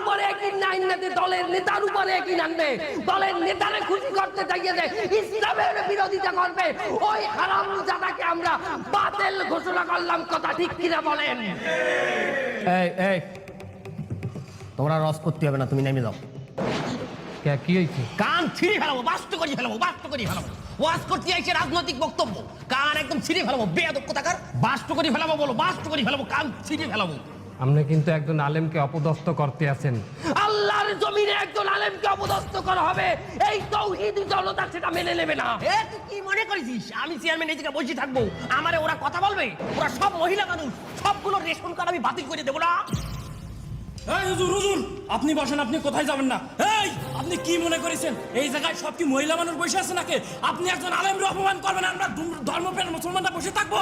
উপরে একই আইনাতে দলের নেতার উপরে একই আনবে, দলের নেতারে খুশি করতে চাইয়ে যে ইসলামের বিরোধিতা করবে, ওই হারামজাদাকে আমরা বাতিল ঘোষণা করলাম। কথা ঠিক কিনা বলেন? এই তোমরা রস করতে হবে না, তুমি নেমে যাও। কি হয়েছে? কান ছিঁড়ে ফেলাবো, বাস্ত করি ফেলাবো। ওয়াজ করতে আইছে রাজনৈতিক বক্তব্য, কান একদম ছিঁড়ে ফেলাবো। বেয়াদব কোথাকার, বাস্ত করি ফেলাবো বলো, বাস্ত করি ফেলাবো, কান ছিঁড়ে ফেলাবো। আপনি কিন্তু একজন আলেমকে অপদস্থ করতে আছেন। আল্লাহর জমিনে একজন আলেমকে অপদস্থ করা হবে, এই তাওহীদি জনতা সেটা মেনে নেবে না। তুই কি মনে করেছিস আমি চেয়ারম্যান এই জায়গায় বসে থাকবো? আমারে ওরা কথা বলবে? ওরা সব মহিলা মানুষ, সবগুলো রেশন কার্ড আমি বাতিল করে দেবো না। হুজুর আপনি বসেন, আপনি কোথায় যাবেন না? এই আপনি কি মনে করেছেন এই জায়গায় সব কি মহিলা মানুষ বসে আছে নাকি? আপনি একজন আলেমকে অপমান করবেন, আমরা ধর্মপ্রাণ মুসলমানরা বসে থাকবো?